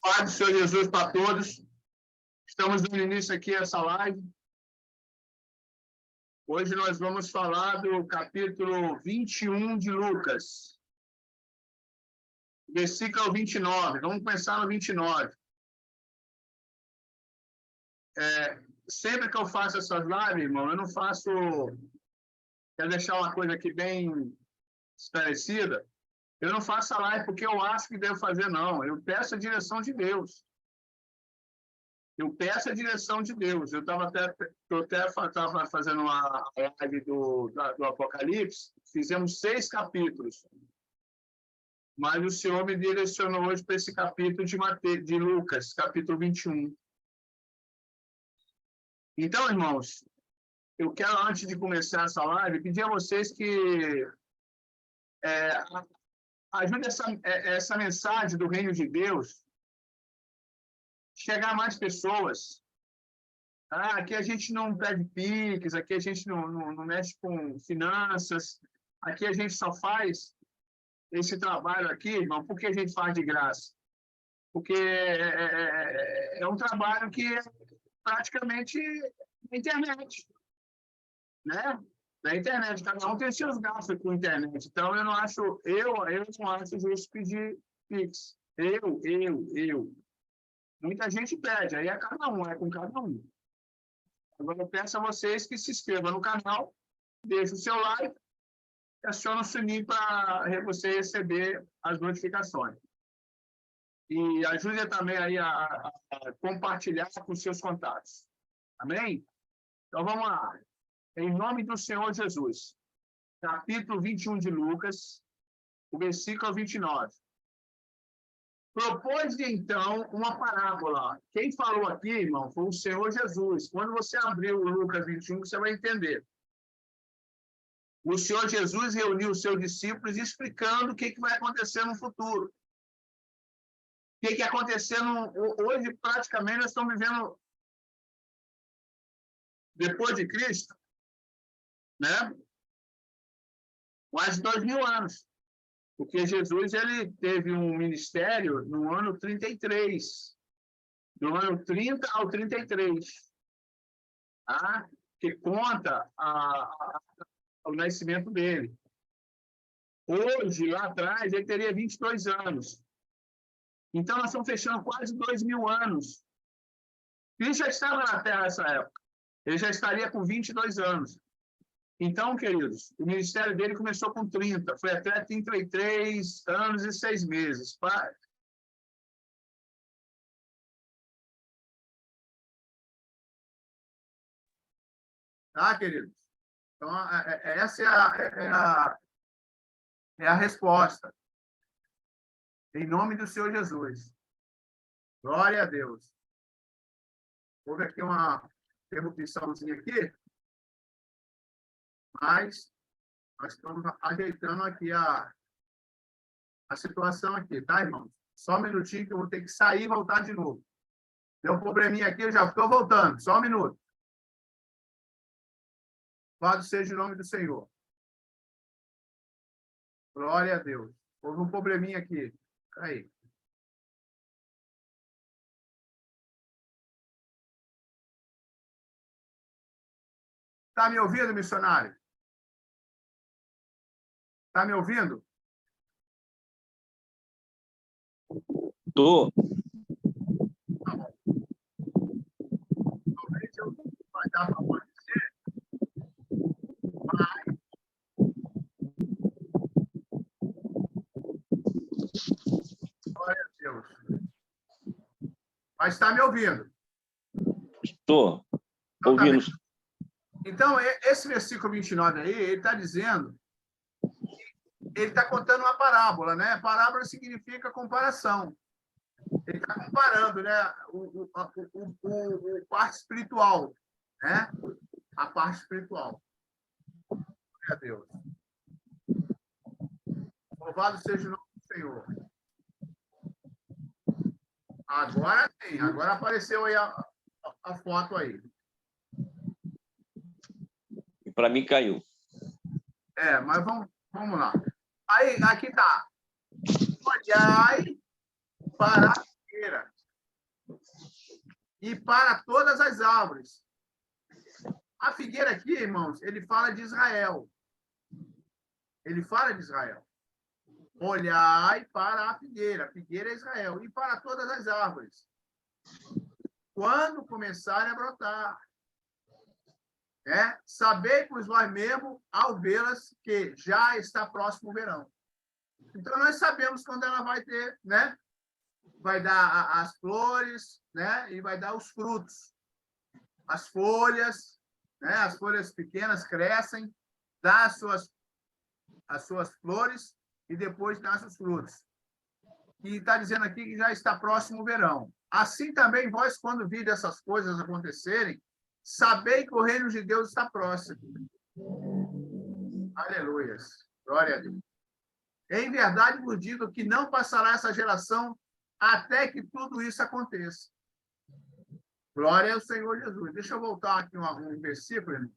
Paz do Senhor Jesus para todos. Estamos dando início aqui a essa live. Hoje nós vamos falar do capítulo 21 de Lucas, versículo 29. Vamos começar no 29. Sempre que eu faço essas lives, irmão, eu não faço... Quero deixar uma coisa aqui bem esclarecida. Eu não faço a live porque eu acho que devo fazer, não. Eu peço a direção de Deus. Eu peço a direção de Deus. Eu estava até fazendo uma live do Apocalipse, fizemos 6 capítulos. Mas o Senhor me direcionou hoje para esse capítulo de Lucas, capítulo 21. Então, irmãos, eu quero, antes de começar essa live, pedir a vocês que ajude essa mensagem do Reino de Deus chegar a mais pessoas. Aqui a gente não pede Pix, aqui a gente não mexe com finanças, aqui a gente só faz esse trabalho aqui, irmão, porque a gente faz de graça. Porque é um trabalho que é praticamente na internet, né? Na internet, cada um tem seus gastos com a internet. Então, eu não acho justo pedir Pix. Eu. Muita gente pede, aí é cada um, é com cada um. Agora, eu peço a vocês que se inscrevam no canal, deixem o seu like e acione o sininho para você receber as notificações. E ajude também aí a compartilhar com seus contatos. Amém? Então, vamos lá. Em nome do Senhor Jesus. Capítulo 21 de Lucas, o versículo 29. Propôs-lhe, então, uma parábola. Quem falou aqui, irmão, foi o Senhor Jesus. Quando você abrir o Lucas 21, você vai entender. O Senhor Jesus reuniu os seus discípulos explicando o que vai acontecer no futuro. O que aconteceu hoje, praticamente, nós estamos vivendo depois de Cristo, né? Mais de 2000 anos. Porque Jesus ele teve um ministério no ano 33, do ano 30 ao 33, tá? Que conta o nascimento dele. Hoje, lá atrás, ele teria 22 anos. Então, nós estamos fechando quase 2000 anos. Ele já estava na Terra nessa época. Ele já estaria com 22 anos. Então, queridos, o ministério dele começou com 30, foi até 33 anos e 6 meses. Tá, queridos? Então, essa é a resposta. Em nome do Senhor Jesus. Glória a Deus. Houve aqui uma interrupçãozinha aqui, mas nós estamos ajeitando aqui a situação aqui, tá, irmãos? Só um minutinho que eu vou ter que sair e voltar de novo. Deu um probleminha aqui, eu já estou voltando. Só um minuto. Louvado seja o nome do Senhor. Glória a Deus. Houve um probleminha aqui. Aí. Está me ouvindo, missionário? Está me ouvindo? Estou. Talvez eu vai dar para acontecer, mas... Glória a Deus. Mas está me ouvindo? Estou ouvindo. Então, esse versículo 29 aí, ele está dizendo, ele está contando uma parábola, né? Parábola significa comparação. Ele está comparando, né? O parte espiritual, né? A parte espiritual. Glória a Deus. Louvado seja o nome do Senhor. Agora sim, agora apareceu aí a foto aí. E para mim caiu. Mas vamos lá. Aí, aqui está. Olhai para a figueira. e para todas as árvores. A figueira aqui, irmãos, ele fala de Israel. Ele fala de Israel. Olhai para a figueira é Israel, e para todas as árvores. Quando começarem a brotar, sabei por vós mesmo, ao vê-las, que já está próximo o verão. Então, nós sabemos quando ela vai ter, vai dar as flores, e vai dar os frutos. As folhas pequenas crescem, dá as suas flores e depois dá os frutos. E está dizendo aqui que já está próximo o verão. Assim também vós, quando vides essas coisas acontecerem, sabei que o reino de Deus está próximo. Aleluias. Glória a Deus. Em verdade vos digo que não passará essa geração até que tudo isso aconteça. Glória ao Senhor Jesus. Deixa eu voltar aqui um versículo, irmão.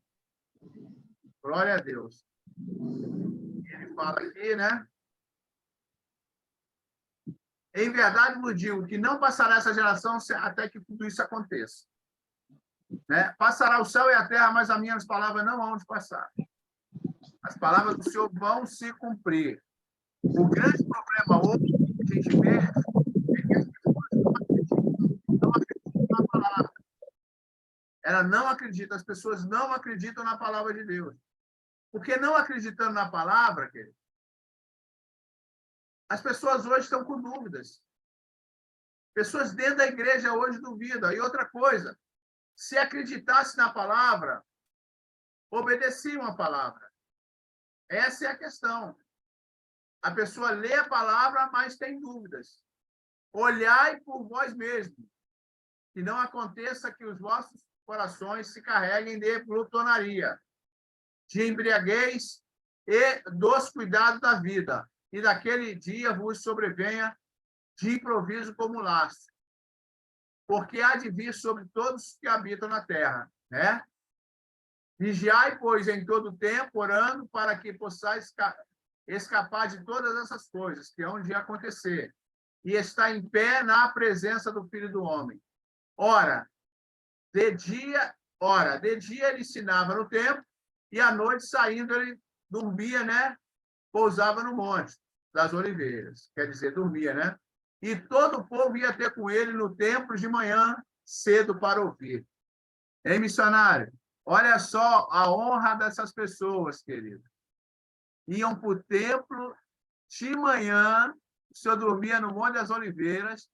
Glória a Deus. Ele fala aqui, Em verdade vos digo que não passará essa geração até que tudo isso aconteça. Passará o céu e a terra, mas as minhas palavras não hão de passar. As palavras do Senhor vão se cumprir. O grande problema hoje que a gente vê é que as pessoas não acreditam na palavra. Ela não acredita, as pessoas não acreditam na palavra de Deus. Porque não acreditando na palavra, querido, as pessoas hoje estão com dúvidas. Pessoas dentro da igreja hoje duvidam. E outra coisa, se acreditasse na palavra, obedeciam a palavra. Essa é a questão. A pessoa lê a palavra, mas tem dúvidas. Olhai por vós mesmos, que não aconteça que os vossos corações se carreguem de glutonaria, de embriaguez e dos cuidados da vida, e daquele dia vos sobrevenha de improviso como laço, porque há de vir sobre todos que habitam na terra, Vigiai, pois, em todo o tempo, orando, para que possais escapar de todas essas coisas que hão de acontecer, e estar em pé na presença do Filho do Homem. Ora, de dia ele ensinava no templo, e à noite, saindo, ele dormia, pousava no Monte das Oliveiras. Quer dizer, dormia, E todo o povo ia ter com ele no templo de manhã, cedo, para ouvir. Hein, missionário? Olha só a honra dessas pessoas, querido. Iam para o templo de manhã, o senhor dormia no Monte das Oliveiras,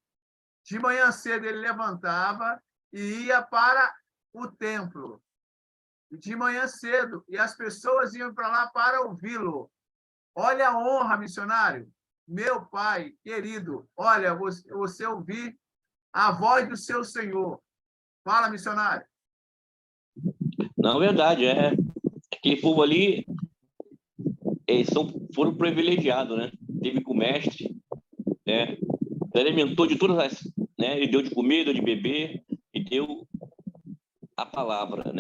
de manhã cedo ele levantava e ia para o templo. De manhã cedo, e as pessoas iam para lá para ouvi-lo. Olha a honra, missionário. Meu pai, querido, olha, você ouvir a voz do seu Senhor. Fala, missionário. Não, verdade, aquele povo ali, eles foram privilegiados, Teve com o mestre, alimentou de todas as, ele deu de comer, deu de beber e deu a palavra,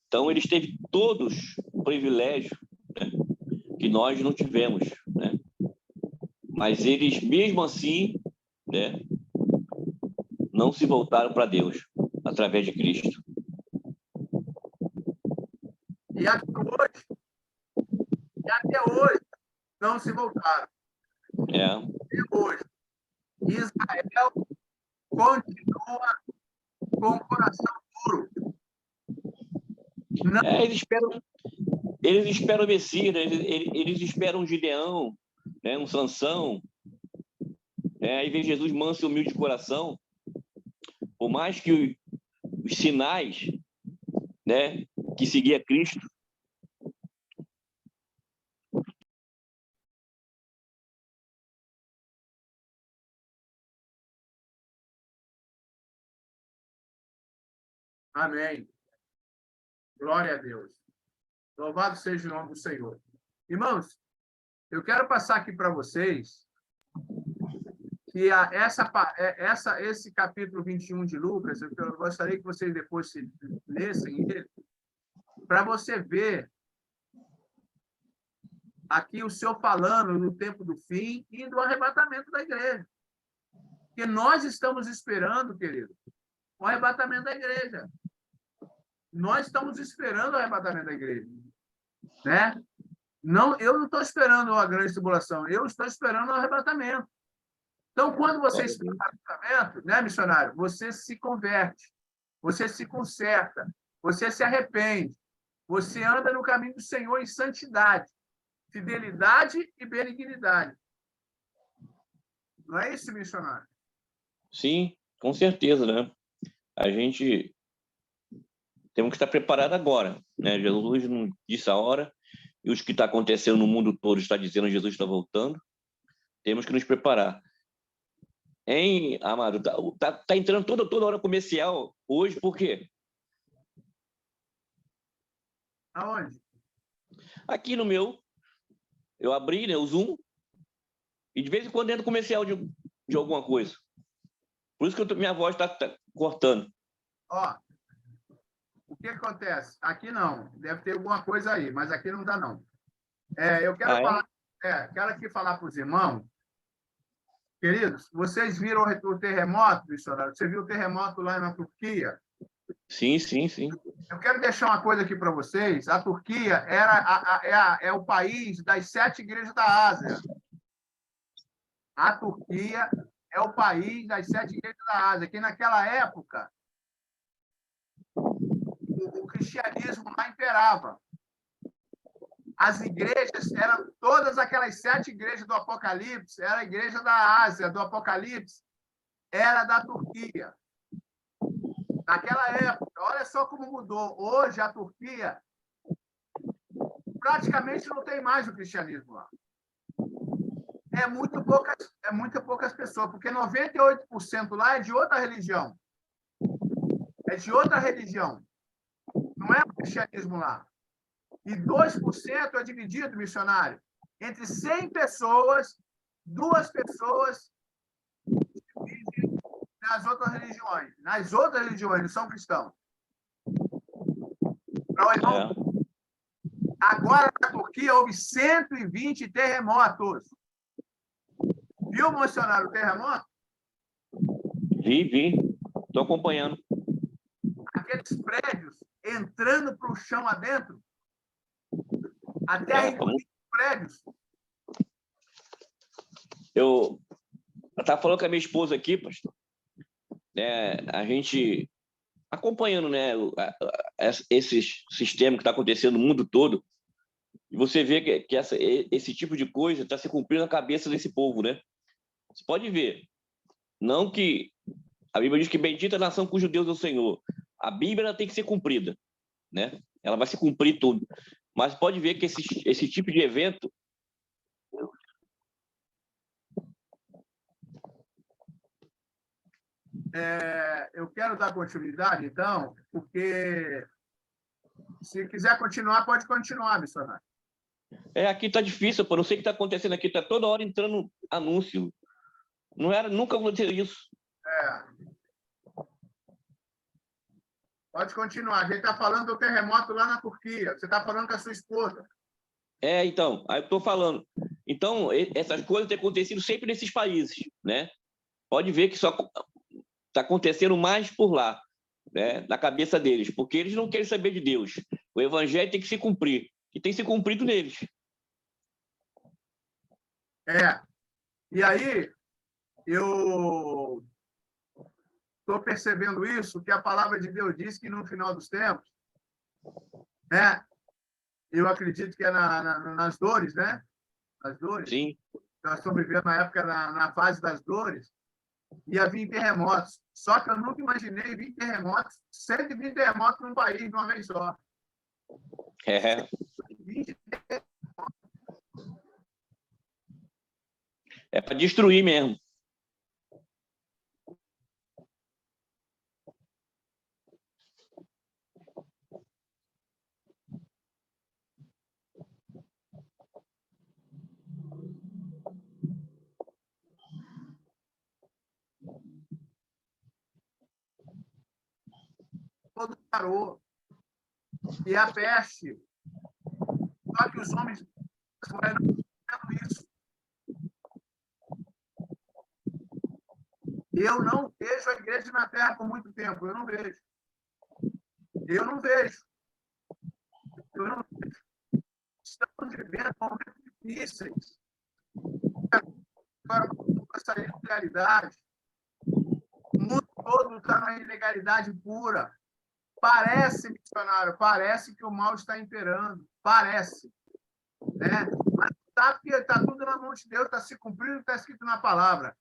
Então eles teve todos o privilégio, que nós não tivemos, Mas eles mesmo assim, não se voltaram para Deus através de Cristo. E até hoje não se voltaram. Até hoje. Israel continua com o coração duro. Não. Eles esperam o Messias, eles esperam um Gideão, um Sansão. Aí vem Jesus manso e humilde de coração. Por mais que os sinais, que seguia Cristo, Amém. Glória a Deus. Louvado seja o nome do Senhor. Irmãos, eu quero passar aqui para vocês que esse capítulo 21 de Lucas, eu gostaria que vocês depois se lessem ele, para você ver aqui o Senhor falando no tempo do fim e do arrebatamento da igreja. Porque nós estamos esperando, querido, o arrebatamento da igreja. Nós estamos esperando o arrebatamento da igreja, né? Não, eu não estou esperando a grande tribulação, eu estou esperando o arrebatamento. Então, quando você espera o arrebatamento, né, missionário, você se converte, você se conserta, você se arrepende, você anda no caminho do Senhor em santidade, fidelidade e benignidade. Não é isso, missionário? Sim, com certeza, né? A gente temos que estar preparado agora, né? Jesus não disse a hora, e os que está acontecendo no mundo todo está dizendo que Jesus está voltando. Temos que nos preparar. Hein, Amado? Tá entrando toda hora comercial hoje, por quê? Aonde? Aqui no meu, eu abri, né, o Zoom, e de vez em quando entra comercial de alguma coisa. Por isso que minha voz está cortando. Ó, o que acontece? Aqui não, deve ter alguma coisa aí, mas aqui não dá, não. Eu quero falar, quero aqui falar para os irmãos, queridos, vocês viram o terremoto, missionário? Você viu o terremoto lá na Turquia? Sim, sim, sim. Eu quero deixar uma coisa aqui para vocês. A Turquia é o país das 7 igrejas da Ásia. A Turquia é o país das 7 igrejas da Ásia, que naquela época o cristianismo lá imperava. As igrejas eram todas aquelas 7 igrejas do Apocalipse, era a igreja da Ásia, do Apocalipse, era da Turquia. Naquela época, olha só como mudou. Hoje, a Turquia praticamente não tem mais o cristianismo lá. É muito poucas pessoas, porque 98% lá é de outra religião. É de outra religião. Não é o cristianismo lá. E 2% é dividido, missionário, entre 100 pessoas, 2 pessoas vivem nas outras religiões. Nas outras religiões, não são cristãos. Agora, na Turquia, houve 120 terremotos. Viu, missionário, o terremoto? Vi. Estou acompanhando. Aqueles prédios entrando para o chão adentro. A terra engolindo os prédios. Eu estava falando com a minha esposa aqui, pastor. A gente acompanhando, né, esse sistema que está acontecendo no mundo todo, e você vê que esse tipo de coisa está se cumprindo na cabeça desse povo, né? Você pode ver. Não que a Bíblia diz que bendita a nação cujo Deus é o Senhor. A Bíblia tem que ser cumprida, né? Ela vai se cumprir tudo. Mas pode ver que esse tipo de evento eu quero dar continuidade, então, porque se quiser continuar, pode continuar, missionário. Aqui tá difícil, pô. Não sei o que tá acontecendo aqui. Tá toda hora entrando anúncio. Nunca aconteceu isso. Pode continuar. A gente está falando do terremoto lá na Turquia. Você está falando com a sua esposa. Então, aí eu tô falando. Então, essas coisas têm acontecido sempre nesses países, né? Pode ver que só tá acontecendo mais por lá, né? Na cabeça deles, porque eles não querem saber de Deus. O evangelho tem que se cumprir. E tem que ser cumprido neles. E aí, eu estou percebendo isso, que a palavra de Deus diz que no final dos tempos, né? Eu acredito que é nas dores, né? As dores. Sim. Nós estamos vivendo na época, na fase das dores, ia vir terremotos. Só que eu nunca imaginei vir terremotos, 120 terremotos num país de uma vez só. É para destruir mesmo. Todo parou. E a peste. Só que os homens não fizeram isso. Eu não vejo a igreja na Terra por muito tempo. Eu não vejo. Eu não vejo. Eu não vejo. Estamos vivendo momentos difíceis. Agora, com essa ilegalidade, o mundo todo está na ilegalidade pura. Parece, missionário, parece que o mal está imperando. Parece. Né? Mas tá, porque está tudo na mão de Deus, está se cumprindo o que está escrito na palavra.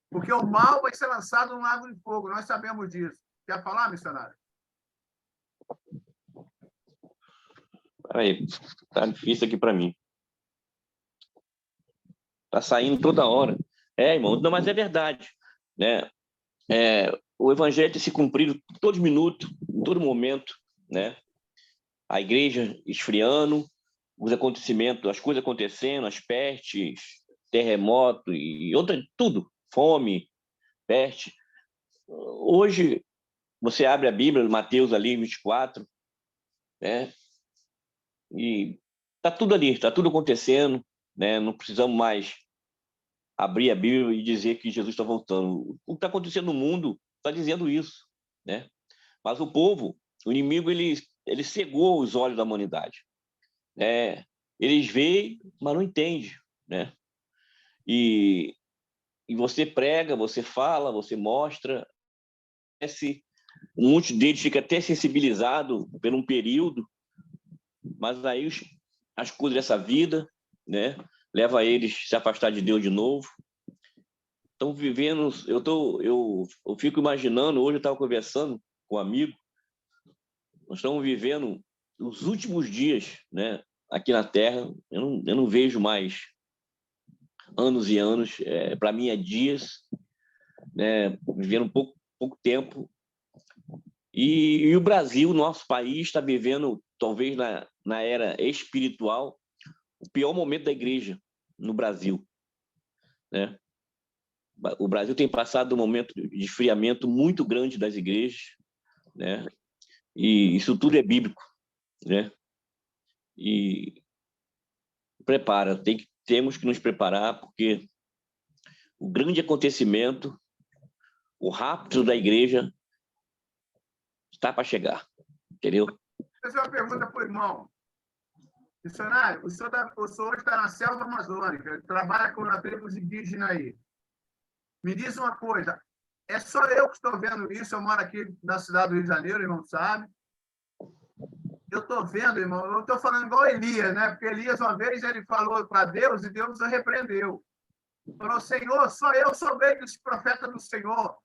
Porque o mal vai ser lançado no lago de fogo. Nós sabemos disso. Quer falar, missionário? Peraí, tá difícil aqui para mim. Tá saindo toda hora. Irmão, não, mas é verdade, né? O evangelho tem se cumprido todo minuto, em todo momento, né? A igreja esfriando, os acontecimentos, as coisas acontecendo, as pestes, terremoto e outra, tudo, fome, peste. Hoje, você abre a Bíblia, Mateus ali, 24, né? E tá tudo ali, tá tudo acontecendo, né? Não precisamos mais abrir a Bíblia e dizer que Jesus está voltando. O que está acontecendo no mundo está dizendo isso, né? Mas o povo, o inimigo, ele cegou os olhos da humanidade, né? Eles veem, mas não entendem, né? E você prega, você fala, você mostra, muitos deles ficam até sensibilizados por um período, mas aí as coisas dessa vida, né, leva eles a se afastar de Deus de novo. Estão vivendo, eu fico imaginando, hoje eu estava conversando com um amigo, nós estamos vivendo os últimos dias, né, aqui na Terra. Eu não vejo mais anos e anos, para mim é dias, né, vivendo pouco tempo. E o Brasil, nosso país, está vivendo, talvez na era espiritual, o pior momento da igreja no Brasil, né? O Brasil tem passado um momento de esfriamento muito grande das igrejas, né? E isso tudo é bíblico, né? E temos que nos preparar, porque o grande acontecimento, o rapto da igreja, está para chegar, entendeu? Vou fazer uma pergunta para o irmão. Missionário, o senhor hoje está na selva amazônica, trabalha com a tribos indígenas aí. Me diz uma coisa, é só eu que estou vendo isso? Eu moro aqui na cidade do Rio de Janeiro, irmão, sabe? Eu estou vendo, irmão, eu estou falando igual Elias, né? Porque Elias, uma vez, ele falou para Deus e Deus o repreendeu. Falou, Senhor, só eu sou meio dos profetas do Senhor.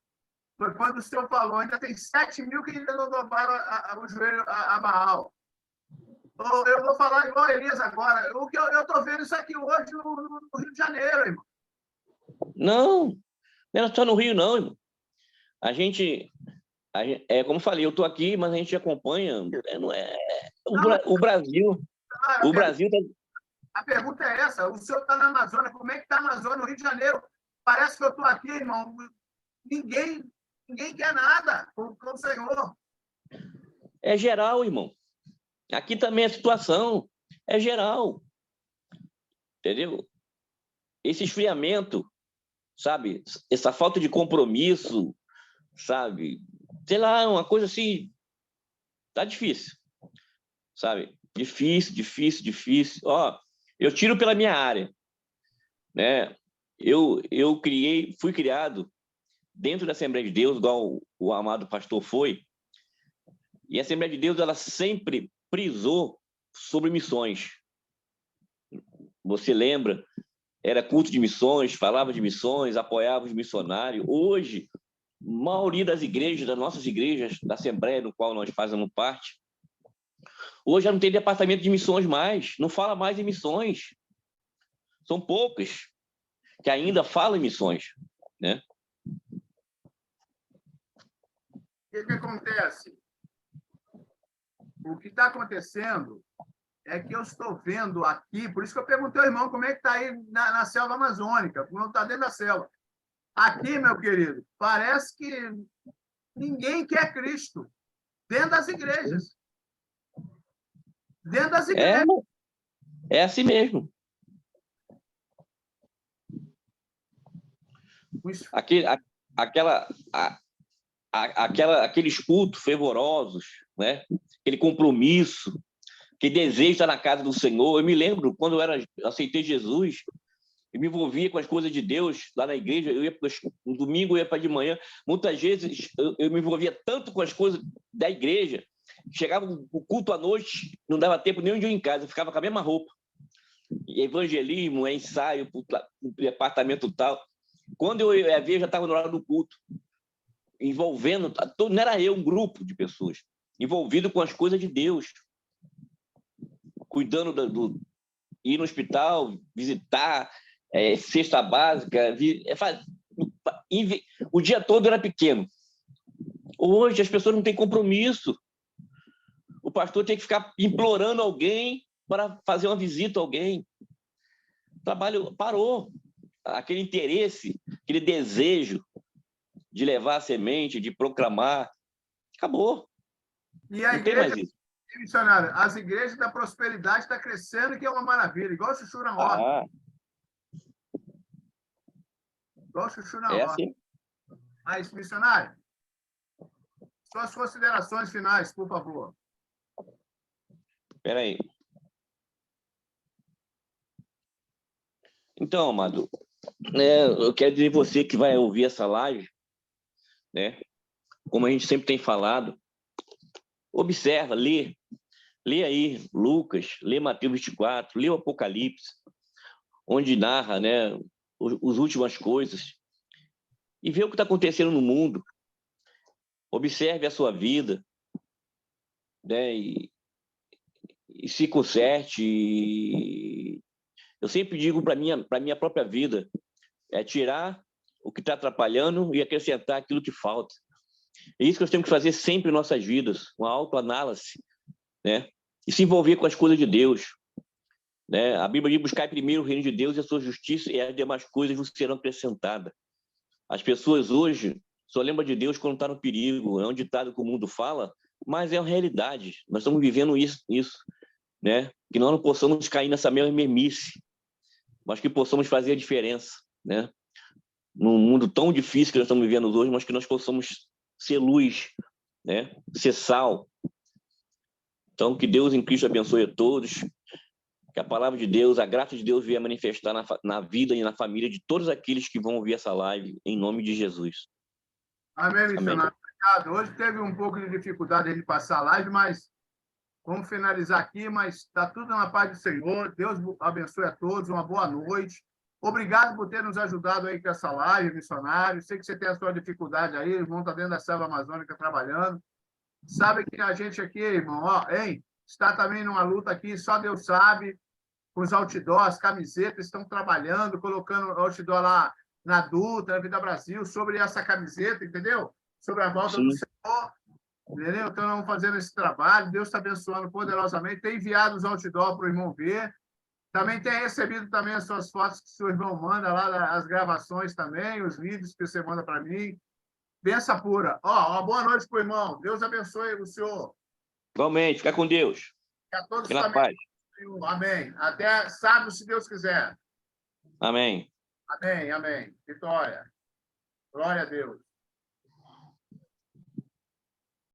Foi quando o Senhor falou, ainda tem 7.000 que ainda não dobraram o joelho a Baal. Eu vou falar igual Elias agora. O que eu estou vendo isso aqui hoje no Rio de Janeiro, irmão. Não é só no Rio, não, irmão. A gente como eu falei, eu estou aqui, mas a gente acompanha. Não é, o Brasil. O Brasil tá... A pergunta é essa: o senhor está na Amazônia, como é que está a Amazônia, no Rio de Janeiro? Parece que eu estou aqui, irmão. Ninguém quer nada com o senhor. É geral, irmão. Aqui também a situação é geral. Entendeu? Esse esfriamento, sabe? Essa falta de compromisso, sabe? Sei lá, uma coisa assim, tá difícil, sabe? Difícil. Ó, eu tiro pela minha área, né? Eu fui criado dentro da Assembleia de Deus, igual o amado pastor foi, e a Assembleia de Deus, ela sempre prisou sobre missões. Você lembra? Era culto de missões, falava de missões, apoiava os missionários. Hoje, a maioria das igrejas, das nossas igrejas, da Assembleia, do qual nós fazemos parte, hoje já não tem departamento de missões mais, não fala mais em missões. São poucas que ainda falam em missões, né? O que acontece? O que está acontecendo é que eu estou vendo aqui, por isso que eu perguntei ao irmão como é que está aí na selva amazônica, como está dentro da selva. Aqui, meu querido, parece que ninguém quer Cristo dentro das igrejas. Dentro das igrejas. É assim mesmo. aqueles cultos fervorosos, né? Aquele compromisso, que desejo estar na casa do Senhor. Eu me lembro, quando aceitei Jesus, eu me envolvia com as coisas de Deus lá na igreja. No domingo eu ia para de manhã. Muitas vezes eu me envolvia tanto com as coisas da igreja, chegava o culto à noite, não dava tempo nem de ir em casa, eu ficava com a mesma roupa. Evangelismo, ensaio, departamento tal. Quando eu ia ver, já estava no horário do culto, envolvendo, não era eu, um grupo de pessoas, envolvido com as coisas de Deus, cuidando ir no hospital, visitar, cesta básica, o dia todo era pequeno. Hoje as pessoas não têm compromisso. O pastor tem que ficar implorando alguém para fazer uma visita a alguém. O trabalho parou. Aquele interesse, aquele desejo de levar a semente, de proclamar, acabou. E a não igreja, tem mais isso. Missionário, as igrejas da prosperidade estão crescendo, que é uma maravilha, igual o Chuchu na Horta. Igual o Chuchu na Horta. Assim. Mas, missionário, suas considerações finais, por favor. Espera aí. Então, amado, eu quero dizer a você que vai ouvir essa live, né? Como a gente sempre tem falado, observa, lê aí Lucas, lê Mateus 24, lê o Apocalipse, onde narra, né, as últimas coisas, e vê o que está acontecendo no mundo. Observe a sua vida, né, e se conserte. Eu sempre digo para minha própria vida, tirar o que está atrapalhando e acrescentar aquilo que falta. É isso que nós temos que fazer sempre em nossas vidas, uma autoanálise, né? E se envolver com as coisas de Deus, né? A Bíblia diz: buscar primeiro o reino de Deus e a sua justiça, e as demais coisas vos serão acrescentadas. As pessoas hoje só lembram de Deus quando está no perigo. É um ditado que o mundo fala, mas é uma realidade. Nós estamos vivendo isso, né? Que nós não possamos cair nessa mesma mesmice, mas que possamos fazer a diferença, né? Num mundo tão difícil que nós estamos vivendo hoje, mas que nós possamos ser luz, né? Ser sal. Então, que Deus em Cristo abençoe a todos, que a palavra de Deus, a graça de Deus venha manifestar na vida e na família de todos aqueles que vão ouvir essa live, em nome de Jesus. Amém, missionário. Obrigado. Hoje teve um pouco de dificuldade de passar a live, mas vamos finalizar aqui, mas está tudo na paz do Senhor. Deus abençoe a todos, uma boa noite. Obrigado por ter nos ajudado aí com essa live, missionário. Sei que você tem a sua dificuldade aí, o irmão está dentro da selva amazônica trabalhando. Sabe que a gente aqui, irmão, está também numa luta aqui, só Deus sabe, com os outdoors, camisetas, estão trabalhando, colocando outdoor lá na Dutra, na Vida Brasil, sobre essa camiseta, entendeu? Sobre a volta do Senhor, entendeu? Então, vamos fazendo esse trabalho, Deus está abençoando poderosamente, tem enviado os outdoors para o irmão ver, também tem recebido também as suas fotos que o seu irmão manda lá, as gravações também, os vídeos que você manda para mim. Benção pura. Uma boa noite para o irmão. Deus abençoe o senhor. Igualmente, fica com Deus. E a todos Pela também. paz. Amém. Até sábado, se Deus quiser. Amém. Amém, amém. Vitória. Glória a Deus.